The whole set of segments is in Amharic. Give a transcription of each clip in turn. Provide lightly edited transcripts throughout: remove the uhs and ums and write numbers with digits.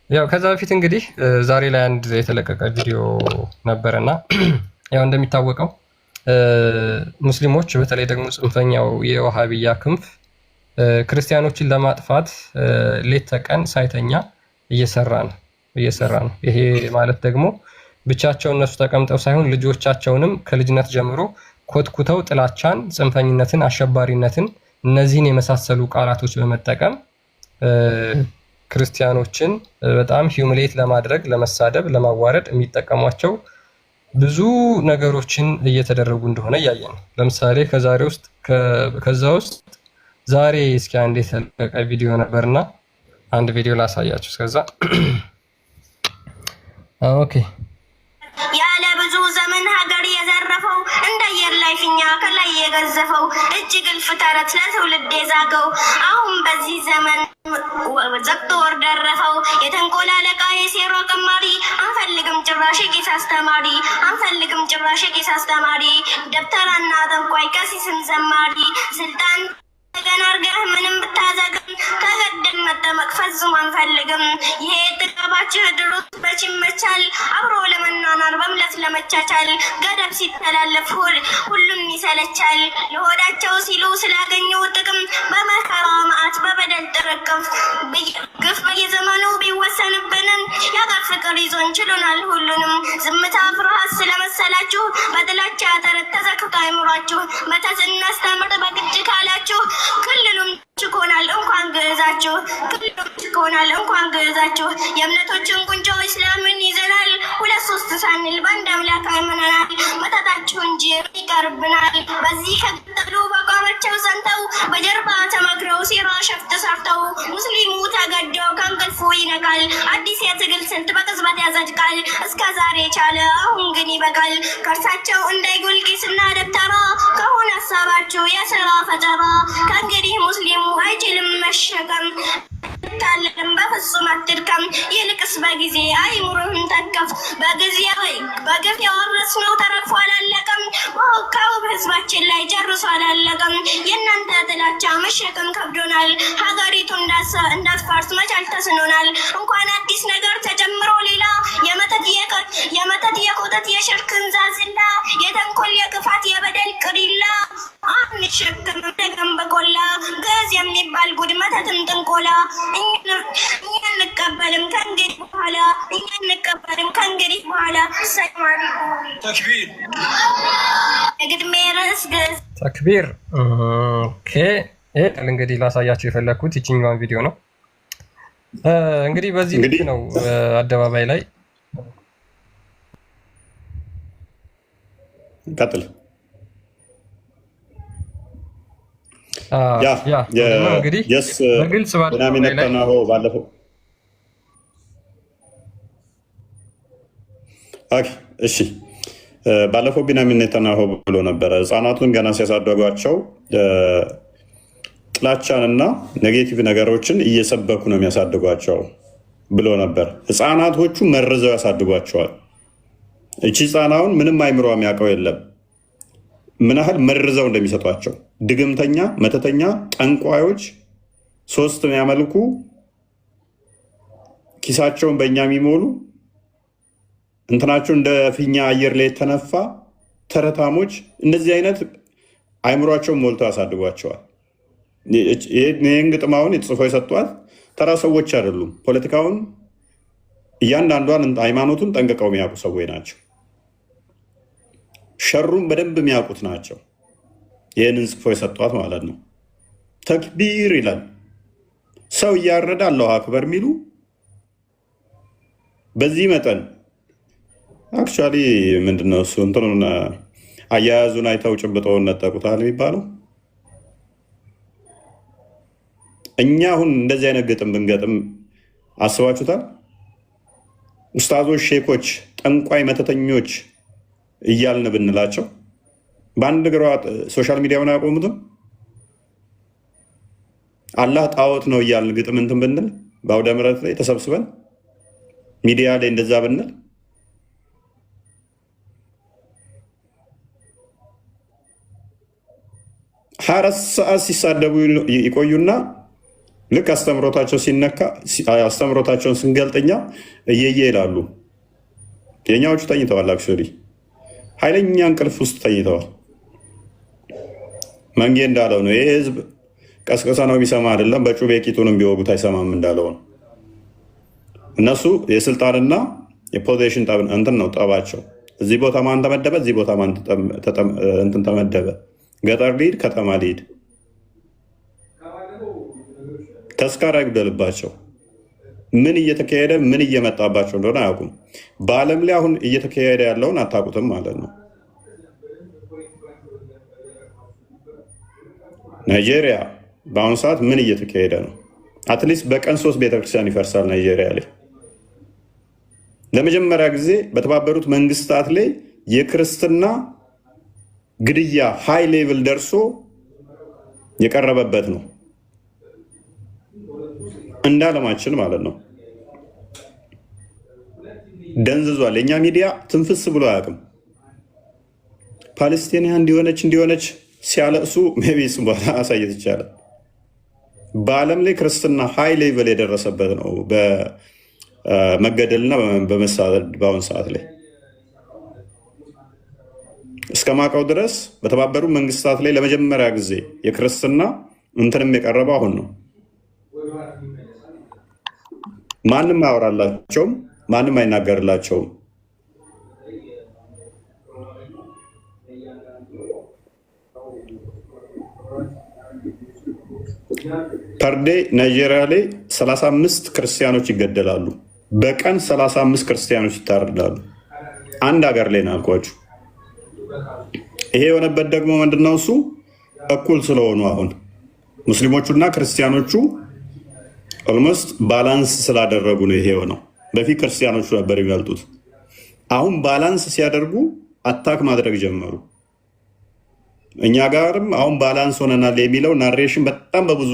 ያው ከዛ በፊት እንግዲህ ዛሬ ላይ አንድ የተለቀቀ ቪዲዮ ነበረና ያው እንደሚታወቀው ሙስሊሞች በተለይ ደግሞ ጽንፈኛው የወሃቢያ ክንፍ ክርስቲያኖችን ለማጥፋት ሌት ተቀን ሳይተኛ እየሰራ ነው። ይሄ ማለት ደግሞ ብቻቸው እነሱ ተቀምጠው ሳይሆን ልጆቻቸውንም ከልጅነት ጀምሮ ኮትኩተው ጥላቻን፣ ጽንፈኝነትን፣ አሸባሪነትን እነዚህን የመሳሰሉ ቃላቶች በመጠቀም ክርስቲያኖችን በጣም ሂዩሚሌት ለማድረግ፣ ለመሳደብ፣ ለማዋረድ የሚጠቀሟቸው ብዙ ነገሮችን እየተደረጉ እንደሆነ እያየን ነው። ለምሳሌ ከዛ ውስጥ ዛሬ እስኪ አንድ የተለቀቀ ቪዲዮ ነበርና አንድ ቪዲዮ ላሳያችሁ። እስከዛ ኦኬ። ያለ ብዙ ዘመን ሀገር የዘረፈው እንደ አየር ላይ ፊኛ ከላይ የገዘፈው እጅግ እልፍ ተረት ለትውልድ የዛገው አሁን በዚህ ዘመን ዘግቶ ወር ደረፈው የተንኮል አለቃ የሴራ ቀማሪ አንፈልግም ጭራሽ ቄስ አስተማሪ አንፈልግም ጭራሽ ቄስ አስተማሪ ደብተራና ጠንቋይ ቀሲስም ዘማሪ ስልጣን ገና አርገህ ምንም ብታዘግም ተገደም መጠመቅ ፈጽሞ አንፈልግም። ይሄ ጥቃባችሁ ድሮት በች ይመቻል አብሮ ለመናናር በምለት ለመቻቻል ገደብ ሲተላለፍ ሁሉም ይሰለቻል። ለሆዳቸው ሲሉ ስላገኘው ጥቅም በመከራ መዓት በበደል ጥርቅም ግፍ በየዘመኑ ቢወሰንብንም የአገር ፍቅር ይዞን ችሎናል ሁሉንም። ዝምታ ፍርሃት ስለመሰላችሁ በጥላቻ ተረት ተዘክቶ አይምሯችሁ መተት እናስተምር በግድ ካላችሁ ክልሉም ችኮናል እንኳን ግዕዛችሁ የእምነቶችን ቁንጮ እስላምን ይዘናል። ሁለት ሶስት ሳንል በአንድ አምላክ አምነናል። መጠጣችሁ እንጂ ይቀርብናል። በዚህ ከቀጠሉ በቋማቸው ጸንተው በጀርባ ተመክረው ሴራ ሸፍጥ ሰርተው ሙስሊሙ ተገደው ከእንቅልፉ ይነቃል። አዲስ የትግል ስልት በቅጽበት ያጸድቃል። እስከ ዛሬ ቻለ አሁን ግን ይበቃል። ከእርሳቸው እንዳይጎል ቄስና ደብተራ ከሆነ ሀሳባችሁ የስራ ፈጠራ ከእንግዲህ ሙስሊሙ አይችልም መሸከም ታለም በፍጹም አትድከም። ይልቅስ በጊዜ አይምሮህን ተከፍ። በግፍ የወረስነው ተረፎ አላለቀም። ከውብ ህዝባችን ላይ ጨርሶ አላለቀም። የእናንተ ጥላቻ መሸከም ከብዶናል። ሀገሪቱ እንዳትፈርስ መቻል ተስኖናል። እንኳን አዲስ ነገር ተጨምሮ ሌላ የመተት የቆጠት የሽርክን ዛዝላ የተንኮል የክፋት የበደል ቅሪላ አንሸክም ደገም በቆላ ገዝ የሚባል ጉድ መተትም ጥንቆላ እኛ እንቀበልም ከእንግዲህ በኋላ ሰማሪ ተክቢር የግድሜ ርዕስ ገዝ ተክቢር። ኦኬ እንግዲህ ላሳያችሁ የፈለግኩት ይችኛዋን ቪዲዮ ነው። እንግዲህ በዚህ ልክ ነው አደባባይ ላይ ቀጥል። እንግዲህ በግልጽ ባለፈው እሺ ባለፈው ቢንያሚን ኔታንያሁ ብሎ ነበረ ህፃናቱን ገና ሲያሳደጓቸው ጥላቻንና ኔጌቲቭ ነገሮችን እየሰበኩ ነው የሚያሳድጓቸው ብሎ ነበር። ህፃናቶቹ መርዘው ያሳድጓቸዋል። እቺ ህፃናውን ምንም አይምሮ የሚያውቀው የለም ምን ያህል መርዘው እንደሚሰጧቸው። ድግምተኛ፣ መተተኛ፣ ጠንቋዮች፣ ሶስት የሚያመልኩ ኪሳቸውን በእኛ የሚሞሉ እንትናቸው እንደ ፊኛ አየር ላይ የተነፋ ተረታሞች፣ እንደዚህ አይነት አይምሯቸውን ሞልተው ያሳድጓቸዋል። ይህን ግጥማውን የተጽፎ የሰጧት ተራ ሰዎች አይደሉም። ፖለቲካውን፣ እያንዳንዷን ሃይማኖቱን ጠንቅቀው የሚያውቁ ሰዎች ናቸው። ሸሩን በደንብ የሚያውቁት ናቸው። ይህንን ጽፎ የሰጧት ማለት ነው። ተክቢር ይላል ሰው እያረደ አላሁ አክበር የሚሉ በዚህ መጠን አክቹዋሊ ምንድነው እሱ እንትኑን አያያዙን አይተው ጭብጠውን ነጠቁታል የሚባለው። እኛ አሁን እንደዚህ አይነት ግጥም ብንገጥም አስባችሁታል? ኡስታዞች፣ ሼኮች፣ ጠንቋይ፣ መተተኞች እያልን ብንላቸው በአንድ እግሯ ሶሻል ሚዲያውን አያቆሙትም። አላህ ጣዖት ነው እያልን ግጥም እንትን ብንል በአውደ ምሕረት ላይ ተሰብስበን ሚዲያ ላይ እንደዛ ብንል 24 ሰዓት ሲሳደቡ ይቆዩና ልክ አስተምሮታቸው ሲነካ አስተምሮታቸውን ስንገልጥኛ እየየ ይላሉ። የኛዎቹ ተኝተዋል። አክቹዋሊ ኃይለኛ እንቅልፍ ውስጥ ተኝተዋል። መንጌ እንዳለው ነው። ይህ ህዝብ ቀስቀሳ ነው የሚሰማ አይደለም፣ በጩቤ ቂጡንም ቢወጉት አይሰማም እንዳለው ነው። እነሱ የስልጣንና የፖዚሽን እንትን ነው ጠባቸው። እዚህ ቦታ ማን ተመደበ፣ እዚህ ቦታ ማን እንትን ተመደበ፣ ገጠር ሊሄድ ከተማ ሊሄድ ተስካራ ይግደልባቸው። ምን እየተካሄደ ምን እየመጣባቸው እንደሆነ አያውቁም። በዓለም ላይ አሁን እየተካሄደ ያለውን አታውቁትም ማለት ነው። ናይጄሪያ በአሁኑ ሰዓት ምን እየተካሄደ ነው? አትሊስት በቀን 3 ቤተክርስቲያን ይፈርሳል ናይጄሪያ ላይ። ለመጀመሪያ ጊዜ በተባበሩት መንግስታት ላይ የክርስትና ግድያ ሃይ ሌቭል ደርሶ የቀረበበት ነው፣ እንደ ዓለማችን ማለት ነው። ደንዝዟል። የኛ ሚዲያ ትንፍስ ብሎ አያውቅም። ፓለስቲኒያ እንዲሆነች ሲያለቅሱ ሜቢ እሱ በኋላ ማሳየት ይቻላል። በዓለም ላይ ክርስትና ሃይ ሌቭል የደረሰበት ነው በመገደልና በመሳደድ በአሁኑ ሰዓት ላይ እስከማውቀው ድረስ በተባበሩ መንግስታት ላይ ለመጀመሪያ ጊዜ የክርስትና እንትንም የቀረበው አሁን ነው። ማንም አያወራላቸውም፣ ማንም አይናገርላቸውም። ፐርዴ ናይጄሪያ ላይ 35 ክርስቲያኖች ይገደላሉ። በቀን 35 ክርስቲያኖች ይታረዳሉ። አንድ ሀገር ላይ ነው ያልኳችሁ። ይሄ የሆነበት ደግሞ ምንድነው? እሱ እኩል ስለሆኑ አሁን ሙስሊሞቹና ክርስቲያኖቹ ኦልሞስት ባላንስ ስላደረጉ ነው ይሄ የሆነው። በፊት ክርስቲያኖቹ ነበር የሚበልጡት። አሁን ባላንስ ሲያደርጉ አታክ ማድረግ ጀመሩ። እኛ ጋርም አሁን ባላንስ ሆነናል የሚለው ናሬሽን በጣም በብዙ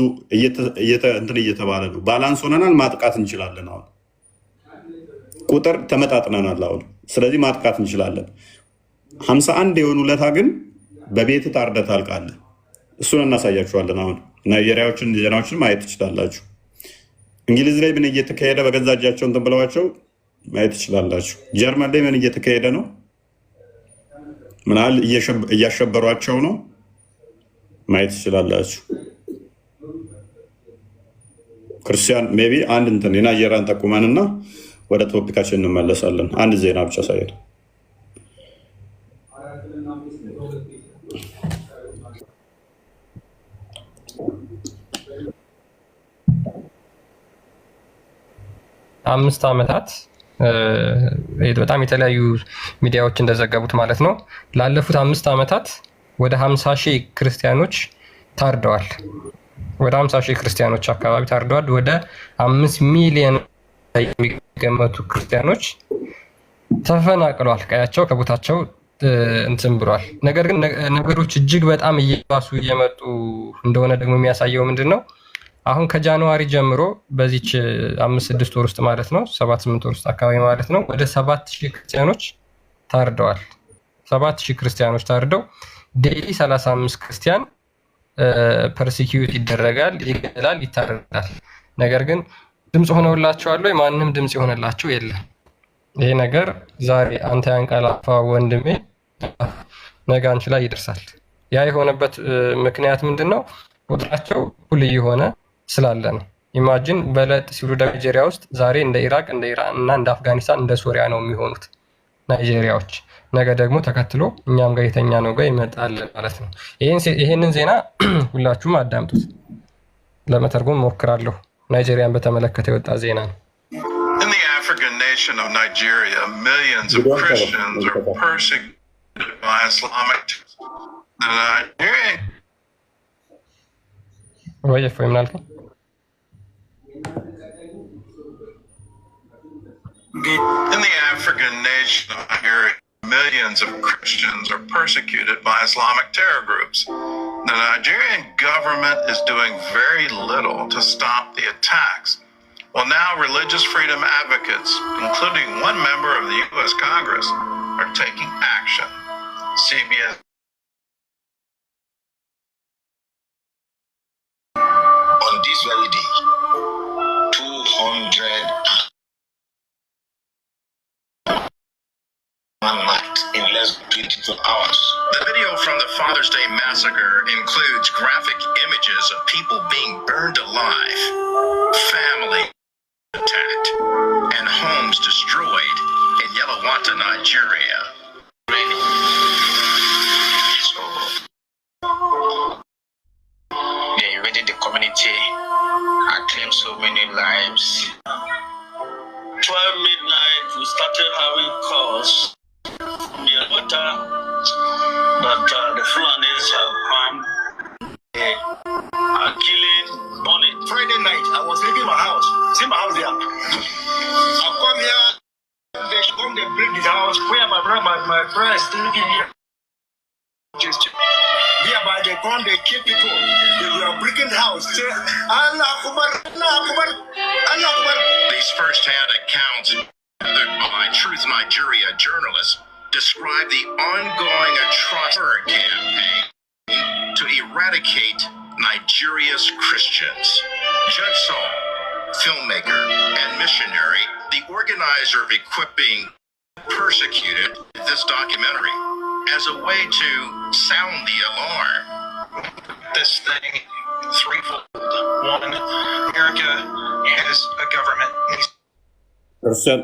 እንትን እየተባለ ነው። ባላንስ ሆነናል፣ ማጥቃት እንችላለን። አሁን ቁጥር ተመጣጥነናል አሁን። ስለዚህ ማጥቃት እንችላለን። 51 የሆኑ ለታ ግን በቤት ታርደህ ታልቃለህ። እሱን እናሳያችኋለን። አሁን ናይጄሪያዎችን ዜናዎችን ማየት ትችላላችሁ። እንግሊዝ ላይ ምን እየተካሄደ በገዛ እጃቸው እንትን ብለዋቸው ማየት ትችላላችሁ። ጀርመን ላይ ምን እየተካሄደ ነው፣ ምናል እያሸበሯቸው ነው ማየት ትችላላችሁ። ክርስቲያን ሜይ ቢ አንድ እንትን የናይጄሪያን ጠቁመንና ወደ ቶፒካችን እንመለሳለን። አንድ ዜና ብቻ ሳይሄድ አምስት ዓመታት በጣም የተለያዩ ሚዲያዎች እንደዘገቡት ማለት ነው። ላለፉት 5 ዓመታት ወደ 50 ሺህ ክርስቲያኖች ታርደዋል። ወደ 50 ሺህ ክርስቲያኖች አካባቢ ታርደዋል። ወደ 5 ሚሊዮን የሚገመቱ ክርስቲያኖች ተፈናቅለዋል። ቀያቸው ከቦታቸው እንትን ብሏል። ነገር ግን ነገሮች እጅግ በጣም እየባሱ እየመጡ እንደሆነ ደግሞ የሚያሳየው ምንድን ነው? አሁን ከጃንዋሪ ጀምሮ በዚች 5-6 ወር ውስጥ ማለት ነው 7-8 ወር ውስጥ አካባቢ ማለት ነው ወደ 7000 ክርስቲያኖች ታርደዋል። 7000 ክርስቲያኖች ታርደው ዴይሊ 35 ክርስቲያን ፐርሲኪዩት ይደረጋል፣ ይገደላል፣ ይታረዳል። ነገር ግን ድምፅ ሆነውላቸዋል ወይ? ማንም ድምፅ የሆነላቸው የለም። ይሄ ነገር ዛሬ አንተ ያንቀላፋ ወንድሜ ነገ አንቺ ላይ ይደርሳል። ያ የሆነበት ምክንያት ምንድን ነው? ቁጥራቸው ሁሉ የሆነ ስላለ ነው። ኢማጂን በለጥ ሲሉ ናይጄሪያ ውስጥ ዛሬ እንደ ኢራቅ፣ እንደ ኢራን እና እንደ አፍጋኒስታን እንደ ሶሪያ ነው የሚሆኑት ናይጄሪያዎች። ነገ ደግሞ ተከትሎ እኛም ጋር የተኛ ነው ጋር ይመጣል ማለት ነው። ይሄንን ዜና ሁላችሁም አዳምጡት። ለመተርጎም ሞክራለሁ። ናይጄሪያን በተመለከተ የወጣ ዜና ነው። In the African nation of Nigeria, millions of Christians are persecuted by Islamic Nigerian. ወይ ምናልከኝ? In the African nation of Nigeria, millions of Christians are persecuted by Islamic terror groups. The Nigerian government is doing very little to stop the attacks. Well, now religious freedom advocates, including one member of the U.S. Congress, are taking action. CBS on this very day, one night in less than 22 hours. The video from the Father's Day massacre includes graphic images of people being burned alive, family attacked, and homes destroyed in Yelawanta, Nigeria. So, they invaded the community and claimed so many lives. 12 midnight, we started having calls from Yelawanta that the Fulanis have come. Are killing, burning. Friday night, I was leaving my house. See my house there. I come here. They come, they break the house. Where my brother, my friend is still living here. Hereby they come, they kill people. They were breaking the house. Say, Allah Akbar, Allah Akbar, Allah Akbar. These first-hand accounts, gathered by Truth Nigeria journalists, describe the ongoing atrocity campaign to eradicate Nigeria's Christians. Judge Saul, filmmaker and missionary, the organizer of equipping persecuted this documentary as a way to sound the alarm. This thing threefold. One, America has a government. ክርስቲያን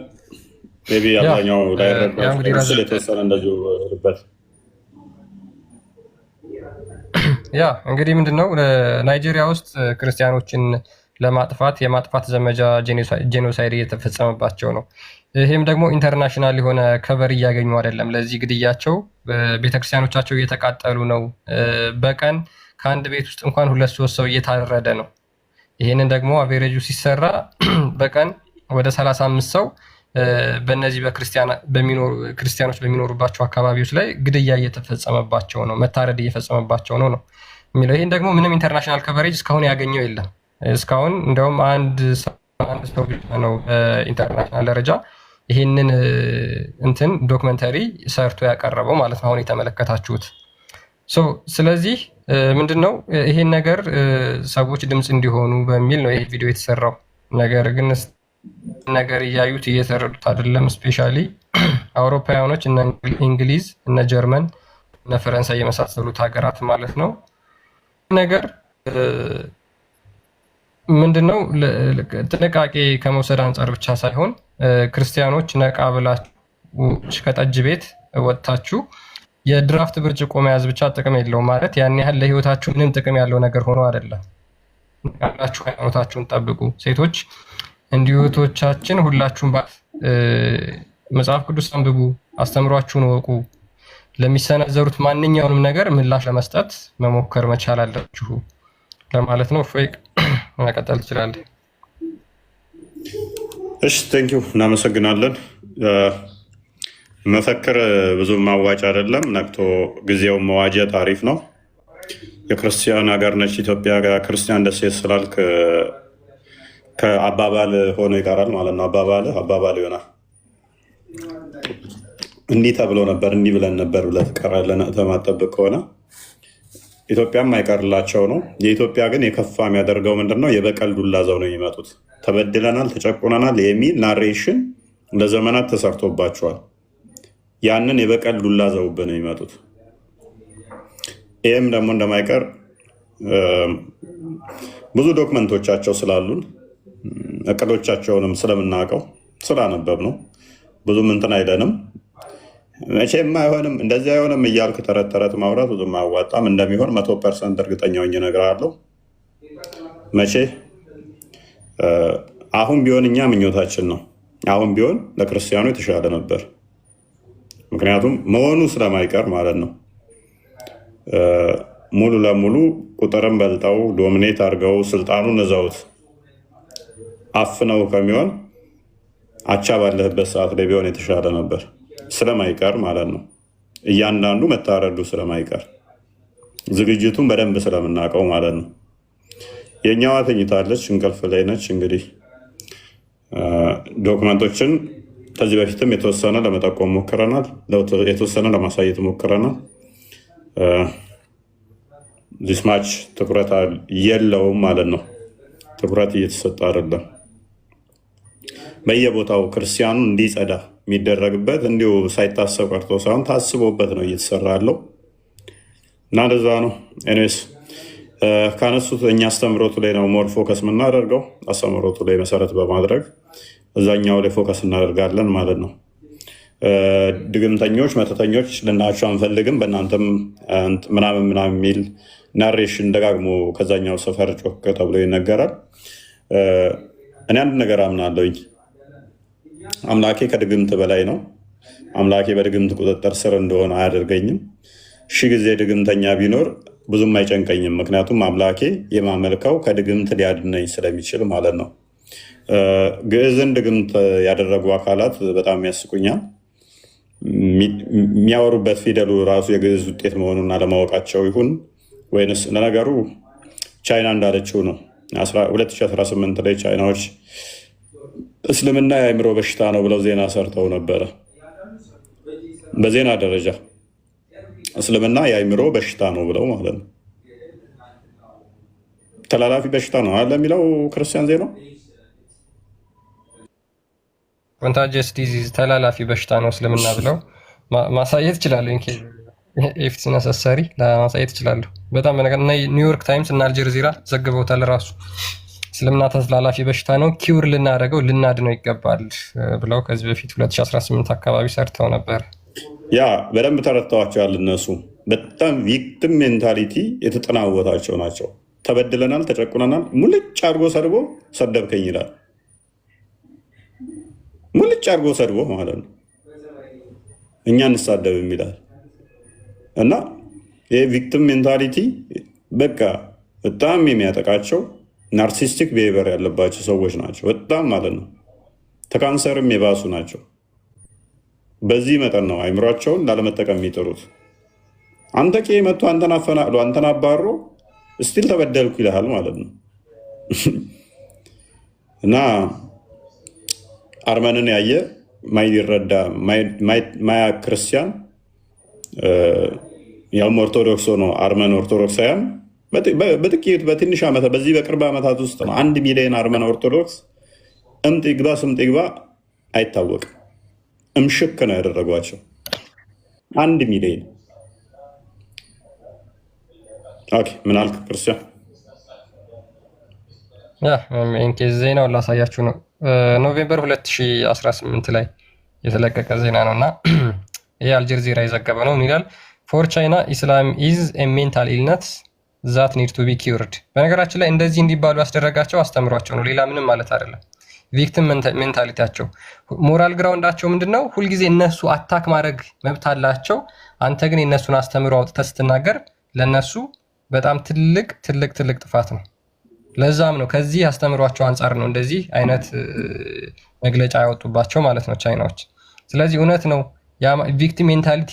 ሜይ ቢ አብዛኛው ዳይሬክት የተወሰነ እንደዚሁ ልበት ያ እንግዲህ ምንድነው ናይጄሪያ ውስጥ ክርስቲያኖችን ለማጥፋት የማጥፋት ዘመቻ ጄኖሳይድ እየተፈጸመባቸው ነው። ይሄም ደግሞ ኢንተርናሽናል የሆነ ከቨር እያገኙ አይደለም። ለዚህ ግድያቸው ቤተክርስቲያኖቻቸው እየተቃጠሉ ነው። በቀን ከአንድ ቤት ውስጥ እንኳን 2-3 ሰው እየታረደ ነው። ይሄንን ደግሞ አቬሬጁ ሲሰራ በቀን ወደ 35 ሰው በእነዚህ ክርስቲያኖች በሚኖሩባቸው አካባቢዎች ላይ ግድያ እየተፈጸመባቸው ነው፣ መታረድ እየፈጸመባቸው ነው የሚለው። ይህን ደግሞ ምንም ኢንተርናሽናል ከቨሬጅ እስካሁን ያገኘው የለም። እስካሁን እንደውም አንድ ሰው ብቻ ነው ኢንተርናሽናል ደረጃ ይህንን እንትን ዶክመንተሪ ሰርቶ ያቀረበው ማለት ነው፣ አሁን የተመለከታችሁት። ስለዚህ ምንድነው ይሄን ነገር ሰዎች ድምፅ እንዲሆኑ በሚል ነው ይሄ ቪዲዮ የተሰራው። ነገር ግን ነገር እያዩት እየተረዱት አይደለም። ስፔሻሊ አውሮፓውያኖች እነ እንግሊዝ፣ እነ ጀርመን፣ እነ ፈረንሳይ የመሳሰሉት ሀገራት ማለት ነው። ነገር ምንድነው ጥንቃቄ ከመውሰድ አንጻር ብቻ ሳይሆን ክርስቲያኖች ነቃ ብላችሁ ከጠጅ ቤት ወጥታችሁ የድራፍት ብርጭቆ መያዝ ብቻ ጥቅም የለውም ማለት ያን ያህል ለህይወታችሁ ምንም ጥቅም ያለው ነገር ሆኖ አይደለም። ያላችሁ ሃይማኖታችሁን ጠብቁ። ሴቶች እንዲሁቶቻችን ሁላችሁም መጽሐፍ ቅዱስ አንብቡ፣ አስተምሯችሁን ወቁ። ለሚሰነዘሩት ማንኛውንም ነገር ምላሽ ለመስጠት መሞከር መቻል አለባችሁ ለማለት ነው። ፎይቅ መቀጠል ትችላለህ። እሺ ቴንኪው፣ እናመሰግናለን። መፈክር ብዙ ማዋጭ አይደለም፣ ነቅቶ ጊዜውን መዋጀት አሪፍ ነው። የክርስቲያን ሀገር ነች ኢትዮጵያ፣ ክርስቲያን ደሴት ስላልክ ከአባባል ሆኖ ይቀራል ማለት ነው። አባባል ይሆናል። እንዲህ ተብሎ ነበር እንዲህ ብለን ነበር ብለህ ትቀራለህ ተማጠብቅ ከሆነ ኢትዮጵያም አይቀርላቸው ነው። የኢትዮጵያ ግን የከፋ የሚያደርገው ምንድነው? የበቀል ዱላ ዘው ነው የሚመጡት። ተበድለናል፣ ተጨቁነናል የሚል ናሬሽን ለዘመናት ተሰርቶባቸዋል። ያንን የበቀል ዱላ ዘውብህ ነው የሚመጡት። ይህም ደግሞ እንደማይቀር ብዙ ዶክመንቶቻቸው ስላሉን እቅዶቻቸውንም ስለምናውቀው ስላነበብ ነው ብዙም እንትን አይለንም። መቼም አይሆንም እንደዚህ አይሆንም እያልክ ተረት ማውራት ብዙም አያዋጣም። እንደሚሆን 100% እርግጠኛ ሆኜ እነግርሃለሁ። መቼ አሁን ቢሆን እኛ ምኞታችን ነው። አሁን ቢሆን ለክርስቲያኑ የተሻለ ነበር። ምክንያቱም መሆኑ ስለማይቀር ማለት ነው። ሙሉ ለሙሉ ቁጥርን በልጠው ዶሚኔት አድርገው ስልጣኑን እዘውት አፍነው ከሚሆን አቻ ባለህበት ሰዓት ላይ ቢሆን የተሻለ ነበር። ስለማይቀር ማለት ነው። እያንዳንዱ መታረዱ ስለማይቀር ዝግጅቱን በደንብ ስለምናውቀው ማለት ነው። የኛዋ ተኝታለች፣ እንቅልፍ ላይ ነች። እንግዲህ ዶክመንቶችን ከዚህ በፊትም የተወሰነ ለመጠቆም ሞክረናል፣ የተወሰነ ለማሳየት ሞክረናል። ዚስማች ትኩረት የለውም ማለት ነው። ትኩረት እየተሰጠ አይደለም። በየቦታው ክርስቲያኑ እንዲጸዳ የሚደረግበት እንዲሁ ሳይታሰብ ቀርቶ ሳይሆን ታስቦበት ነው እየተሰራ ያለው እና እንደዛ ነው። ኤኒዌይስ ካነሱት እኛ አስተምሮቱ ላይ ነው ሞር ፎከስ የምናደርገው። አስተምሮቱ ላይ መሰረት በማድረግ እዛኛው ላይ ፎከስ እናደርጋለን ማለት ነው። ድግምተኞች፣ መተተኞች ልናቸው አንፈልግም። በእናንተም ምናምን ምናምን የሚል ናሬሽን ደጋግሞ ከዛኛው ሰፈር ጮክ ተብሎ ይነገራል። እኔ አንድ ነገር አምናለሁኝ። አምላኬ ከድግምት በላይ ነው። አምላኬ በድግምት ቁጥጥር ስር እንደሆነ አያደርገኝም። ሺህ ጊዜ ድግምተኛ ቢኖር ብዙም አይጨንቀኝም። ምክንያቱም አምላኬ የማመልከው ከድግምት ሊያድነኝ ስለሚችል ማለት ነው። ግዕዝን ድግምት ያደረጉ አካላት በጣም ያስቁኛል። የሚያወሩበት ፊደሉ ራሱ የግዕዝ ውጤት መሆኑን አለማወቃቸው ይሁን ወይንስ ለነገሩ ቻይና እንዳለችው ነው። 2018 ላይ ቻይናዎች እስልምና የአእምሮ በሽታ ነው ብለው ዜና ሰርተው ነበረ። በዜና ደረጃ እስልምና የአእምሮ በሽታ ነው ብለው ማለት ነው። ተላላፊ በሽታ ነው አለ የሚለው ክርስቲያን ዜና ኮንታጀስ ዲዚዝ ተላላፊ በሽታ ነው እስልምና ብለው ማሳየት ይችላሉ። ኢፍትስ ነሰሰሪ ለማሳየት ይችላሉ። በጣም በነገር ኒውዮርክ ታይምስ እና አልጀዚራ ዘግበውታል። ራሱ እስልምና ተላላፊ በሽታ ነው፣ ኪውር ልናደርገው ልናድነው ይገባል ብለው ከዚህ በፊት 2018 አካባቢ ሰርተው ነበር። ያ በደንብ ተረድተዋቸዋል። እነሱ በጣም ቪክቲም ሜንታሊቲ የተጠናወታቸው ናቸው። ተበድለናል፣ ተጨቁነናል፣ ሙልጭ አድርጎ ሰድቦ ሰደብከኝ ይላል። ሙልጭ አድርጎ ሰድቦ ማለት ነው። እኛ እንሳደብም ይላል። እና ይህ ቪክቲም ሜንታሊቲ በቃ በጣም የሚያጠቃቸው ናርሲስቲክ ቢሄቨር ያለባቸው ሰዎች ናቸው። በጣም ማለት ነው። ከካንሰርም የባሱ ናቸው። በዚህ መጠን ነው አይምሯቸውን ላለመጠቀም የሚጥሩት። አንተ ቄ መጥቶ አንተን አፈናቅሎ አንተን አባሮ ስቲል ተበደልኩ ይልሃል ማለት ነው። እና አርመንን ያየ ማይረዳ ማያ ክርስቲያን ያውም ኦርቶዶክስ ሆኖ አርመን ኦርቶዶክሳውያን በጥቂት በትንሽ ዓመታት በዚህ በቅርብ ዓመታት ውስጥ ነው 1 ሚሊዮን አርመን ኦርቶዶክስ እምጥ ይግባ ስምጥ ይግባ አይታወቅም። እምሽክ ነው ያደረጓቸው 1 ሚሊዮን። ኦኬ ምን አልክ ክርስቲያን? ዜናውን ላሳያችሁ ነው። ኖቬምበር 2018 ላይ የተለቀቀ ዜና ነው እና ይህ አልጀዚራ የዘገበ ነው። ይላል ፎር ቻይና ኢስላም ኢዝ ሜንታል ኢልነት ዛት ኒድ ቱ ቢ ኪውርድ። በነገራችን ላይ እንደዚህ እንዲባሉ ያስደረጋቸው አስተምሯቸው ነው፣ ሌላ ምንም ማለት አይደለም። ቪክቲም ሜንታሊቲያቸው ሞራል ግራውንዳቸው ምንድነው? ሁልጊዜ እነሱ አታክ ማድረግ መብት አላቸው። አንተ ግን የእነሱን አስተምሮ አውጥተህ ስትናገር ለእነሱ በጣም ትልቅ ጥፋት ነው። ለዛም ነው ከዚህ አስተምሯቸው አንጻር ነው እንደዚህ አይነት መግለጫ ያወጡባቸው ማለት ነው ቻይናዎች። ስለዚህ እውነት ነው ቪክቲም ሜንታሊቲ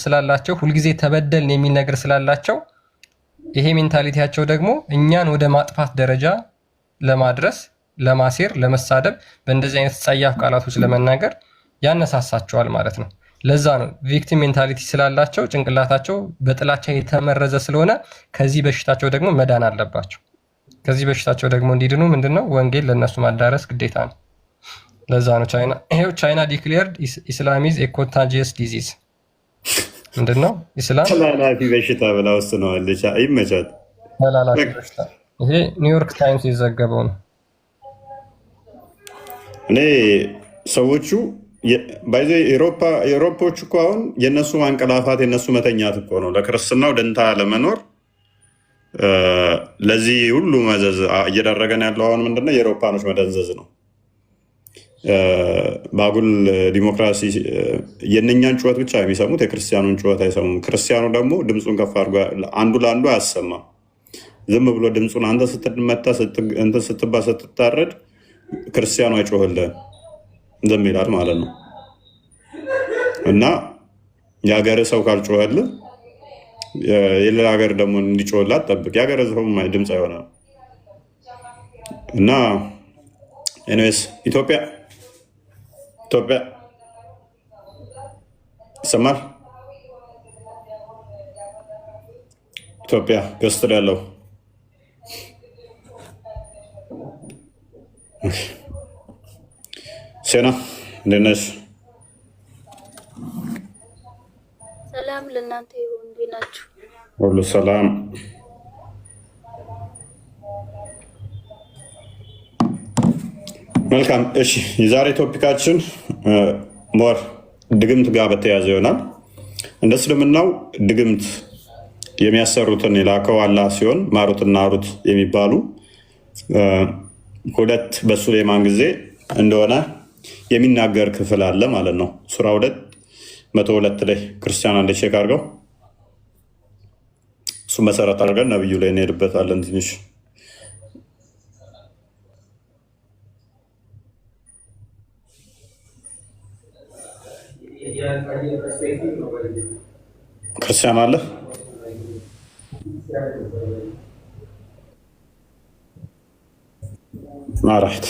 ስላላቸው ሁልጊዜ ተበደልን የሚል ነገር ስላላቸው ይሄ ሜንታሊቲያቸው ደግሞ እኛን ወደ ማጥፋት ደረጃ ለማድረስ ለማሴር፣ ለመሳደብ በእንደዚህ አይነት ጸያፍ ቃላቶች ለመናገር ያነሳሳቸዋል ማለት ነው። ለዛ ነው ቪክቲም ሜንታሊቲ ስላላቸው ጭንቅላታቸው በጥላቻ የተመረዘ ስለሆነ ከዚህ በሽታቸው ደግሞ መዳን አለባቸው። ከዚህ በሽታቸው ደግሞ እንዲድኑ ምንድነው ወንጌል ለነሱ ማዳረስ ግዴታ ነው። ለዛ ነው ቻይና ዲክሌርድ ኢስላም ኢዝ ኤ ኮንታጂየስ ዲዚዝ። ምንድነው ኢስላም ተላላፊ በሽታ ብላ ወስነዋለች። ይመቻት። ተላላፊ በሽታ ይሄ ኒውዮርክ ታይምስ የዘገበው ነው። እኔ ሰዎቹ ባይዘ ኤሮፓዎች እኮ አሁን የእነሱ ማንቀላፋት የእነሱ መተኛት እኮ ነው ለክርስትናው ደንታ ለመኖር ለዚህ ሁሉ መዘዝ እየዳረገን ያለው አሁን ምንድነው የአውሮፓኖች መደንዘዝ ነው። በአጉል ዲሞክራሲ የእነኛን ጩኸት ብቻ የሚሰሙት የክርስቲያኑን ጩኸት አይሰሙም። ክርስቲያኑ ደግሞ ድምፁን ከፍ አድርጎ አንዱ ለአንዱ አያሰማም። ዝም ብሎ ድምፁን አንተ ስትመታ እንትን ስትባ ስትታረድ ክርስቲያኑ አይጮህልህም ዝም ይላል ማለት ነው። እና የሀገር ሰው ካልጮኸልህ የሌላ ሀገር ደግሞ እንዲጮህልህ አትጠብቅ። የሀገር ሰው ድምፅ አይሆንም። እና ኤኒዌይስ ኢትዮጵያ ይሰማል። ኢትዮጵያ ገስት ያለው ሴና እንዴት ነሽ? ሰላም ለእናንተ ይሁን። እንዴት ናችሁ? ሁሉ ሰላም። መልካም። እሺ የዛሬ ቶፒካችን ሞር ድግምት ጋር በተያያዘ ይሆናል። እንደ እስልምናው ድግምት የሚያሰሩትን የላከው አላህ ሲሆን ማሩትና አሩት የሚባሉ ሁለት በሱሌማን ጊዜ እንደሆነ የሚናገር ክፍል አለ ማለት ነው። ሱራ 2:102 ላይ ክርስቲያን አንድ ቼክ አድርገው እሱ መሰረት አድርገን ነብዩ ላይ እንሄድበታለን ትንሽ። ክርስቲያን አለ ማራህት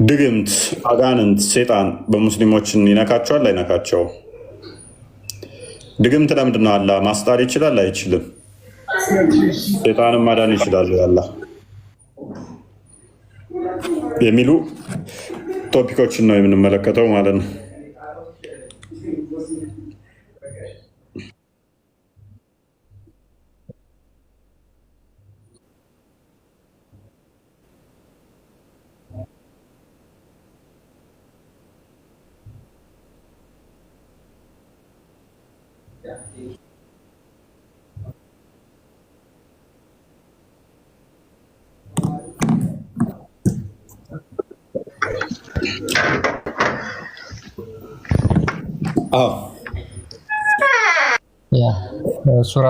ድግምት፣ አጋንንት፣ ሴጣን በሙስሊሞችን ይነካቸዋል አይነካቸው? ድግምት ለምንድን ነው አላህ ማስጣል ይችላል አይችልም? ሴጣንም ማዳን ይችላል አላህ የሚሉ ቶፒኮችን ነው የምንመለከተው ማለት ነው። ሱራ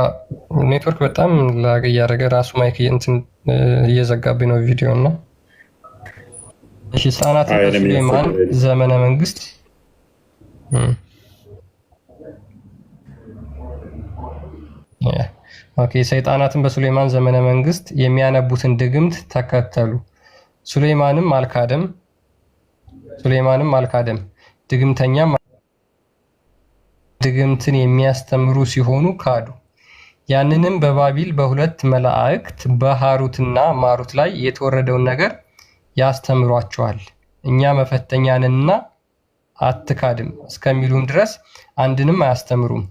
ኔትወርክ በጣም ላግ እያደረገ ራሱ ማይክ እንትን እየዘጋብኝ ነው ቪዲዮ እና እሺ ህፃናት በሱሌማን ዘመነ መንግስት ሰይጣናትን በሱሌማን ዘመነ መንግስት የሚያነቡትን ድግምት ተከተሉ። ሱሌማንም አልካደም ድግምትን የሚያስተምሩ ሲሆኑ ካዱ። ያንንም በባቢል በሁለት መላእክት በሃሩትና ማሩት ላይ የተወረደውን ነገር ያስተምሯቸዋል። እኛ መፈተኛንና አትካድም እስከሚሉም ድረስ አንድንም አያስተምሩም።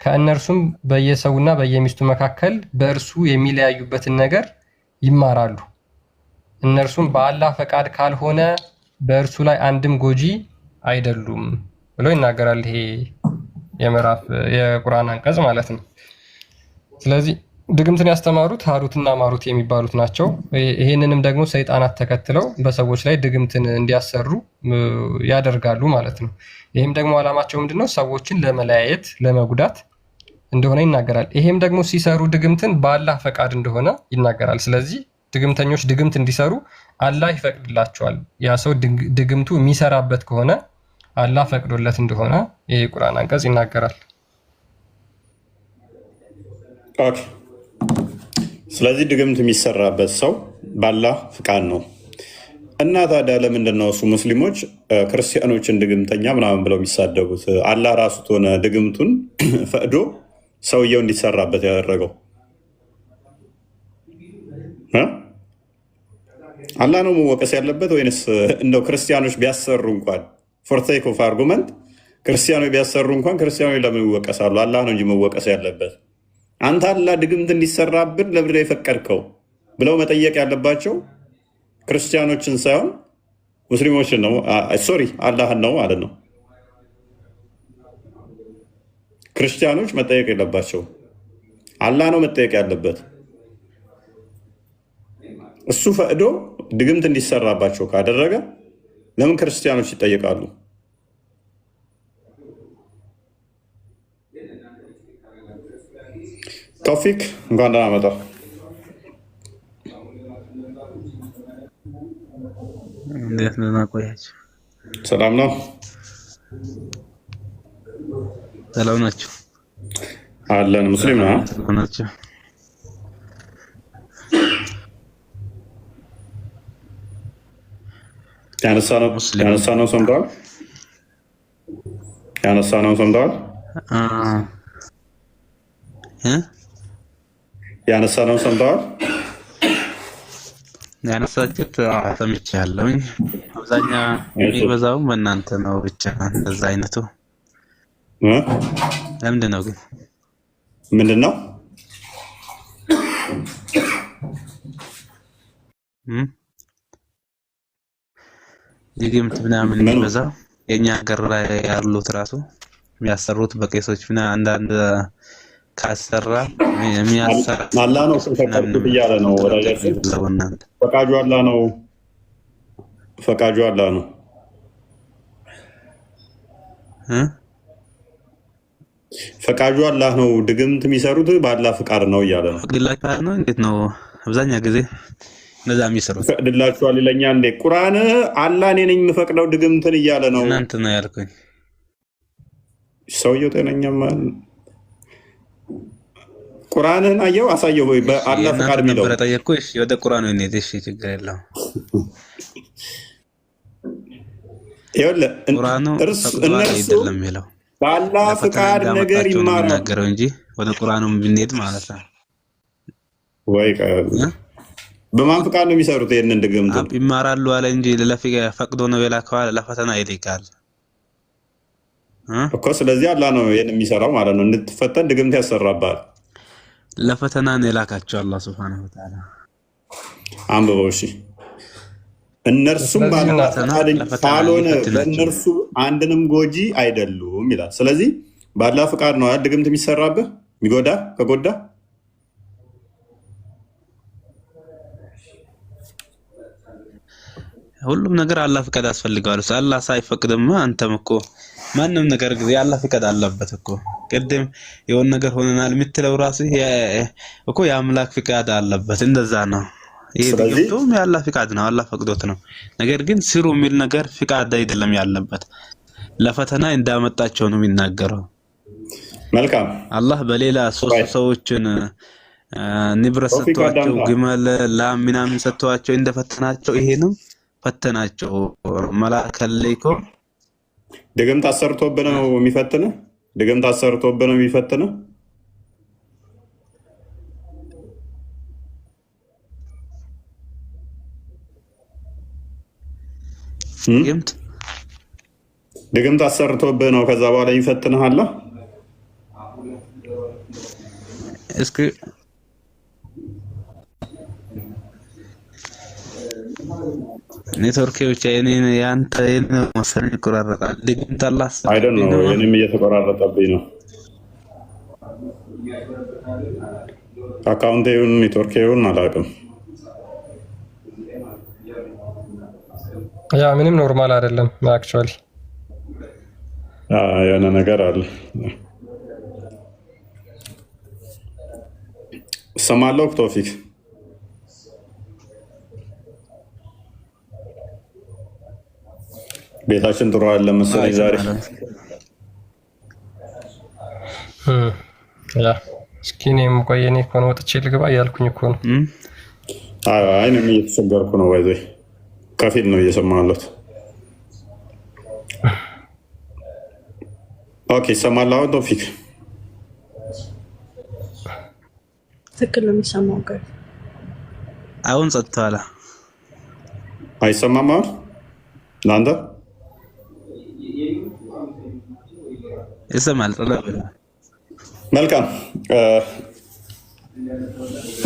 ከእነርሱም በየሰውና በየሚስቱ መካከል በእርሱ የሚለያዩበትን ነገር ይማራሉ። እነርሱም በአላህ ፈቃድ ካልሆነ በእርሱ ላይ አንድም ጎጂ አይደሉም ብሎ ይናገራል። ይሄ የቁርአን አንቀጽ ማለት ነው። ስለዚህ ድግምትን ያስተማሩት ሃሩትና ማሩት የሚባሉት ናቸው። ይህንንም ደግሞ ሰይጣናት ተከትለው በሰዎች ላይ ድግምትን እንዲያሰሩ ያደርጋሉ ማለት ነው። ይህም ደግሞ ዓላማቸው ምንድነው? ሰዎችን ለመለያየት፣ ለመጉዳት እንደሆነ ይናገራል። ይሄም ደግሞ ሲሰሩ ድግምትን በአላህ ፈቃድ እንደሆነ ይናገራል። ስለዚህ ድግምተኞች ድግምት እንዲሰሩ አላህ ይፈቅድላቸዋል። ያ ሰው ድግምቱ የሚሰራበት ከሆነ አላህ ፈቅዶለት እንደሆነ ይሄ ቁርአን አንቀጽ ይናገራል። ኦኬ። ስለዚህ ድግምት የሚሰራበት ሰው በአላህ ፍቃድ ነው እና ታዲያ ለምንድን ነው እሱ ሙስሊሞች ክርስቲያኖችን ድግምተኛ ምናምን ብለው የሚሳደቡት? አላህ ራሱ ሆነ ድግምቱን ፈቅዶ ሰውየው እንዲሰራበት ያደረገው አላህ ነው መወቀስ ያለበት ወይንስ እንደው ክርስቲያኖች ቢያሰሩ እንኳን ፎር ሴክ ኦፍ አርጉመንት ክርስቲያኖች ቢያሰሩ እንኳን ክርስቲያኖች ለምን ይወቀሳሉ? አላህ ነው እንጂ መወቀስ ያለበት። አንተ አላህ ድግምት እንዲሰራብን ለምንድን ነው የፈቀድከው ብለው መጠየቅ ያለባቸው ክርስቲያኖችን ሳይሆን ሙስሊሞችን ነው። ሶሪ አላህን ነው ማለት ነው። ክርስቲያኖች መጠየቅ የለባቸው፣ አላህ ነው መጠየቅ ያለበት። እሱ ፈቅዶ ድግምት እንዲሰራባቸው ካደረገ ለምን ክርስቲያኖች ይጠየቃሉ? ተውፊክ እንኳን ደህና መጣ። እንዴት ነው ቆያችሁ? ሰላም ነው? ሰላም ናችሁ? አለን። ሙስሊም ነው ናችሁ? ያነሳነው ሰምተዋል? ያነሳነው ሰምተዋል? ያነሳችሁት ሰምቻለሁ። አብዛኛው የሚበዛው በእናንተ ነው ብቻ እንደዛ አይነቱ ለምንድን ነው ግን? ምንድን ነው ድግምት ምናምን የሚበዛው? የኛ ሀገር ላይ ያሉት ራሱ የሚያሰሩት በቄሶች ምናምን አንዳንድ ካሰራ የሚያሰራ አላህ ነው ፈቃዱ እያለ ነው። ወዳጃችን ፈቃዱ አላህ ነው። ፈቃዱ አላህ ነው። ፈቃዱ አላህ ነው። ድግምት የሚሰሩት በአላህ ፍቃድ ነው እያለ ነው። ፈቅድላችኋል ነው። እንዴት ነው አብዛኛው ጊዜ እንደዛ የሚሰሩት? ፈቅድላችኋል ይለኛል እንዴ? ቁርአን አላህ እኔ ነኝ የምፈቅደው ድግምትን እያለ ነው። እናንተ ነው ያልኩኝ። ሰውየው ጤነኛማ ቁርአንን አየው አሳየው ወይ በአላህ ፍቃድ የሚለው ነበር ጠየቅኩሽ። ወደ ቁርአኑ እንሂድ። እሺ ችግር የለውም። ይኸውልህ ቁርአኑ አይደለም የሚለው በአላህ ፍቃድ ነገር ይማራሉ እንጂ ወደ ቁርአኑ ብንሄድ ማለት ነው። ወይ በማን ፍቃድ ነው የሚሰሩት? ይሄንን ድግምት ይማራሉ አለ እንጂ ለለፊቀ ፈቅዶ ነው የላከው ለፈተና ይልካል እኮ። ስለዚህ አላህ ነው ይሄን የሚሰራው ማለት ነው። እንድትፈተን ድግምት ያሰራባል። ለፈተና ነው የላካቸው አላህ Subhanahu Wa Ta'ala። አንብበው እሺ። እነርሱም ካልሆነ በእነርሱ አንድንም ጎጂ አይደሉም ይላል። ስለዚህ በአላህ ፍቃድ ነው ድግምት የሚሰራብህ የሚጎዳ ከጎዳ ሁሉም ነገር አላህ ፍቃድ ያስፈልገዋል። አላህ ሳይፈቅድማ አንተም እኮ ማንንም ነገር ጊዜ አላህ ፍቃድ አለበት እኮ። ቅድም የሆነ ነገር ሆነናል የምትለው ራሱ እኮ የአምላክ ፍቃድ አለበት። እንደዛ ነው። ይሄ ድግምቱም የአላህ ፍቃድ ነው፣ አላህ ፈቅዶት ነው። ነገር ግን ስሩ የሚል ነገር ፍቃድ አይደለም ያለበት። ለፈተና እንዳመጣቸው ነው የሚናገረው። መልካም አላህ በሌላ ሶስት ሰዎችን ንብረት ሰጥቷቸው ግመል ላም ምናምን ሰጥቷቸው እንደፈተናቸው ይሄንም ፈተናቸው። መላእክት ልኮ ድግምት አሰርቶብህ ነው የሚፈትነው። ድግምት አሰርቶብህ ነው የሚፈትነው። ድግምት አሰርቶብህ ነው ከዛ በኋላ ይፈትንሃል። እስኪ ኔትወርክ ብቻ ያንተ መሰለኝ ይቆራረጣል። ድግምት አላህ አይደለም ነው የኔም እየተቆራረጠብኝ ነው። አካውንቴ ይሁን ኔትወርክ ይሁን አላውቅም። ያ ምንም ኖርማል አይደለም አክቹአሊ የሆነ ነገር አለ። ሰማለሁ ቶፊክ ቤታችን ጥሩ አለ መሰለኝ ዛሬ። ያ እስኪ እኔም ቆይ እኔ እኮ ነው ወጥቼ ልግባ እያልኩኝ እኮ ነው። አይ እኔም እየተቸገርኩ ነው። ባይዘይ ከፊል ነው እየሰማሁት። ኦኬ ሰማለሁ ቶፊክ። ትክክል ነው የሚሰማው ጋር አሁን ጸጥታላ አይሰማም አሁን ለአንተ ይሰማል። መልካም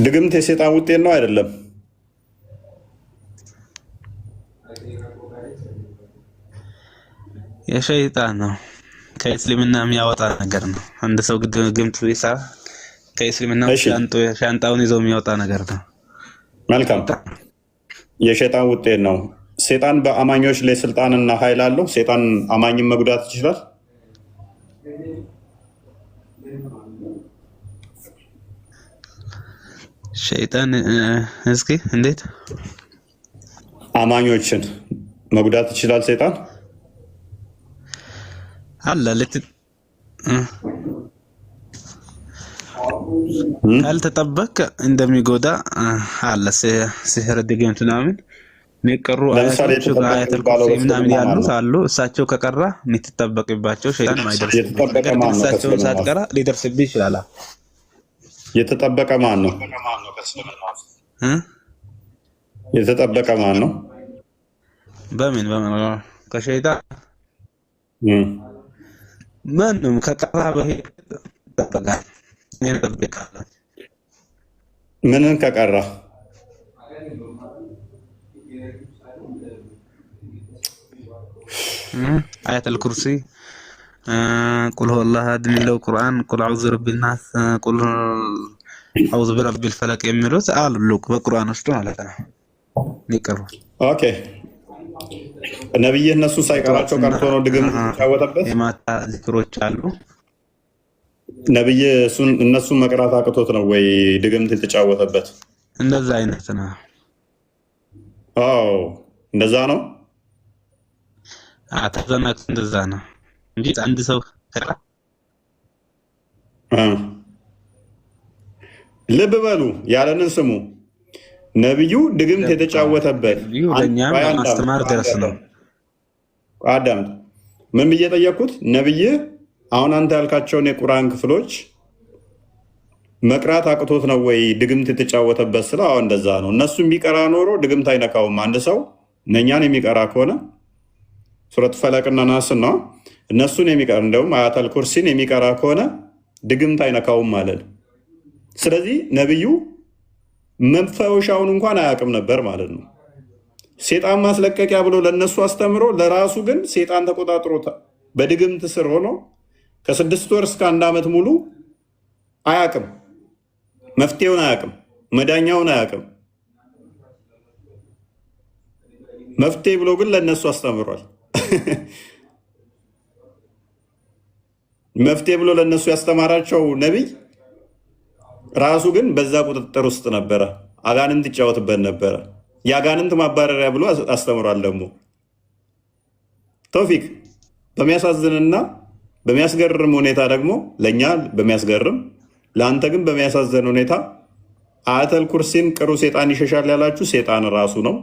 ድግምት የሰይጣን ውጤት ነው አይደለም? የሸይጣን ነው። ከእስልምና የሚያወጣ ነገር ነው። አንድ ሰው ድግምት ይሰራ ከእስልምና ሻንጣውን ይዞ የሚያወጣ ነገር ነው። መልካም የሸይጣን ውጤት ነው። ሰይጣን በአማኞች ላይ ስልጣንና ኃይል አለው። ሰይጣን አማኝን መጉዳት ይችላል። ሸይጣን እስኪ እንዴት አማኞችን መጉዳት ይችላል? ሰይጣን አለ ካልተጠበቅ እንደሚጎዳ አለ። ሲህር ድግምት ምናምን የሚቀሩ ምናምን ያሉት አሉ። እሳቸው ከቀራ የምትጠበቅባቸው ሸይጣን ማይደርስባቸው ሳትቀራ ሊደርስብህ ይችላል። የተጠበቀ ማን ነው? የተጠበቀ ማን ነው? በምን ከሸይጣን ማንም ከቀራ በፊት ይጠበቃል። ምንን ከቀራ? አያተል ኩርሲ ቁል ሁወላሁ አሐድ የሚለው ቁርአን ቁል አዑዙ ቢረቢል ናስ ቁል አዑዙ ቢረቢል ፈለቅ የሚሉት አሉ በቁርአን ውስጥ ማለት ነው ይቀሩ። ኦኬ ነብይ እነሱ ሳይቀራቸው ቀርቶ ነው ድግምት የተጫወተበት? የማታ ዚክሮች አሉ። ነብይ እነሱን መቅራት አቅቶት ነው ወይ ድግምት የተጫወተበት? እንደዛ አይነት ነው። አዎ እንደዛ ነው። ተዘናግቶ እንደዛ ነው እንጂ አንድ ሰው ከራ ልብ በሉ ያለንን ስሙ። ነብዩ ድግምት የተጫወተበት ለኛም ማስተማር ደረስ ነው። አዳም ምን ብዬ ጠየቅኩት? ነብይ አሁን አንተ ያልካቸውን የቁርአን ክፍሎች መቅራት አቅቶት ነው ወይ ድግምት የተጫወተበት? ስለ አሁን እንደዛ ነው። እነሱ የሚቀራ ኖሮ ድግምት አይነካውም። አንድ ሰው እነኛን የሚቀራ ከሆነ ሱረት ፈለቅና ናስን ነው እነሱን የሚቀራ እንደውም አያተል ኩርሲን የሚቀራ ከሆነ ድግምት አይነካውም ማለት። ስለዚህ ነብዩ መፈወሻውን እንኳን አያውቅም ነበር ማለት ነው። ሴጣን ማስለቀቂያ ብሎ ለነሱ አስተምሮ ለራሱ ግን ሴጣን ተቆጣጥሮታ በድግምት ስር ሆኖ ከ6 ወር እስከ 1 ዓመት ሙሉ አያውቅም። መፍትሄውን አያውቅም። መዳኛውን አያውቅም። መፍትሄ ብሎ ግን ለነሱ አስተምሯል። መፍትሄ ብሎ ለነሱ ያስተማራቸው ነቢይ ራሱ ግን በዛ ቁጥጥር ውስጥ ነበረ። አጋንንት ይጫወትበት ነበረ። የአጋንንት ማባረሪያ ብሎ አስተምሯል። ደግሞ ተውፊቅ በሚያሳዝንና በሚያስገርም ሁኔታ ደግሞ ለእኛ በሚያስገርም ለአንተ ግን በሚያሳዝን ሁኔታ አያተል ኩርሲን ቅሩ ሴጣን ይሸሻል ያላችሁ ሴጣን ራሱ ነው።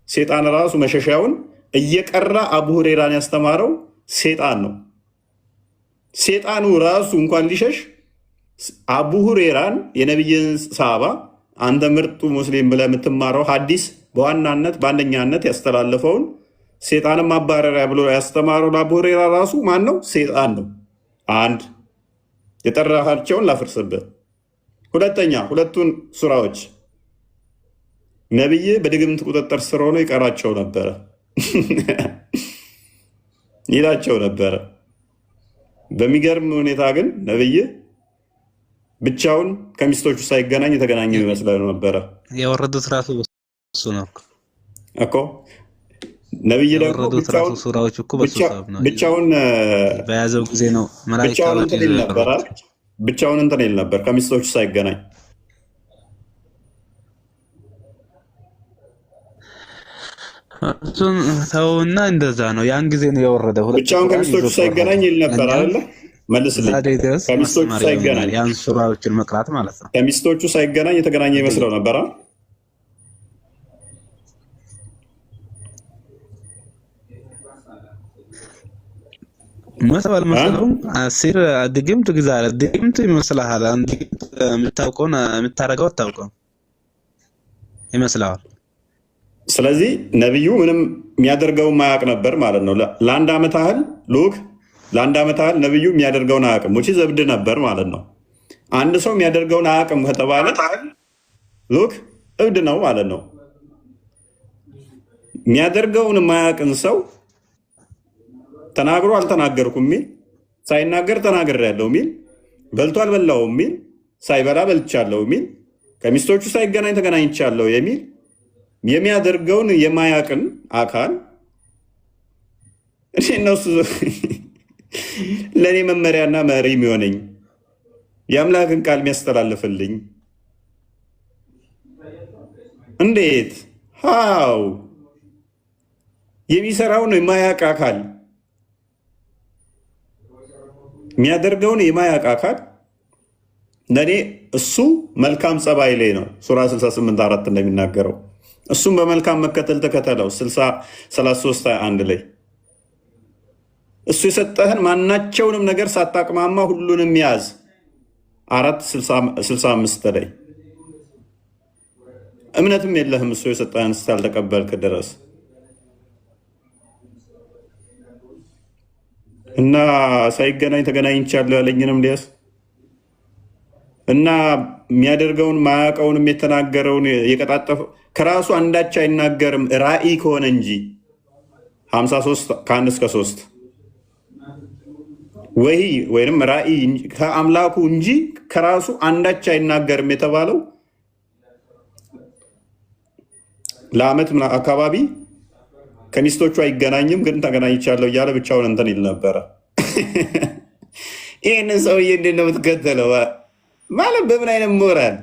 ሴጣን ራሱ መሸሻውን እየቀራ አቡ ሁሬራን ያስተማረው ሴጣን ነው። ሴጣኑ ራሱ እንኳን ሊሸሽ አቡ ሁሬራን የነቢይን ሰሃባ አንተ ምርጡ ሙስሊም ብለህ የምትማረው ሐዲስ በዋናነት በአንደኛነት ያስተላለፈውን ሴጣንን ማባረሪያ ብሎ ያስተማረው ለአቡ ሁሬራ ራሱ ማን ነው? ሴጣን ነው። አንድ የጠራሃቸውን ላፍርስበት። ሁለተኛ ሁለቱን ሱራዎች ነቢይ በድግምት ቁጥጥር ስር ሆኖ ይቀራቸው ነበረ ይላቸው ነበረ። በሚገርም ሁኔታ ግን ነቢይ ብቻውን ከሚስቶቹ ሳይገናኝ የተገናኘ ይመስላል ነበረ። የወረዱት ራሱ እሱ ነው እኮ ነቢይ ደግሞ ሱራዎች እኮ ብቻውን በያዘው ጊዜ ነው ብቻውን እንትን ይል ነበር ከሚስቶቹ ሳይገናኝ። እሱን ተውና እንደዛ ነው። ያን ጊዜ ነው የወረደው። ብቻውን ከሚስቶቹ ሳይገናኝ ይል ነበር አይደለ? መልስልኝ። ከሚስቶቹ ሳይገናኝ ያን ሱራዎችን መቅራት ማለት ነው። ከሚስቶቹ ሳይገናኝ የተገናኘ ይመስለው ነበር። መሰል መሰለው አሲር ድግምት ግዛ ድግምት ይመስልሃል? የምታውቀውን የምታረገው አታውቀው ይመስልሃል? ስለዚህ ነቢዩ ምንም የሚያደርገውን ማያውቅ ነበር ማለት ነው። ለአንድ ዓመት ያህል ለአንድ ዓመት ያህል ነቢዩ የሚያደርገውን አያውቅም። ውጪ ዘብድ ነበር ማለት ነው። አንድ ሰው የሚያደርገውን አያውቅም ከተባለ እብድ ነው ማለት ነው። የሚያደርገውን የማያውቅን ሰው ተናግሮ አልተናገርኩም የሚል፣ ሳይናገር ተናግሬያለሁ የሚል፣ በልቶ አልበላሁም የሚል፣ ሳይበላ በልቻለሁ የሚል፣ ከሚስቶቹ ሳይገናኝ ተገናኝቻለሁ የሚል የሚያደርገውን የማያውቅን አካል እነሱ ለእኔ መመሪያና መሪ የሚሆነኝ የአምላክን ቃል የሚያስተላልፍልኝ እንዴት ሃው የሚሰራውን የማያውቅ አካል የሚያደርገውን የማያውቅ አካል ለእኔ እሱ መልካም ጸባይ ላይ ነው። ሱራ 68:4 እንደሚናገረው እሱም በመልካም መከተል ተከተለው። 33:1 ላይ እሱ የሰጠህን ማናቸውንም ነገር ሳታቅማማ ሁሉንም ያዝ። 4:65 ላይ እምነትም የለህም እሱ የሰጠህን እስካልተቀበልክ ድረስ እና ሳይገናኝ ተገናኝቻለሁ ያለኝንም ሊያስ እና የሚያደርገውን ማያውቀውንም የተናገረውን የቀጣጠፈ ከራሱ አንዳች አይናገርም ራእይ ከሆነ እንጂ 53 ከ1-3 ወይም ራእይ ከአምላኩ እንጂ ከራሱ አንዳች አይናገርም የተባለው ለዓመት አካባቢ ከሚስቶቹ አይገናኝም፣ ግን ተገናኝቻለሁ እያለ ብቻውን እንትን ይል ነበረ። ይህንን ሰውዬ እንዴት ነው የምትከተለው? ማለት በምን አይነት ሞራል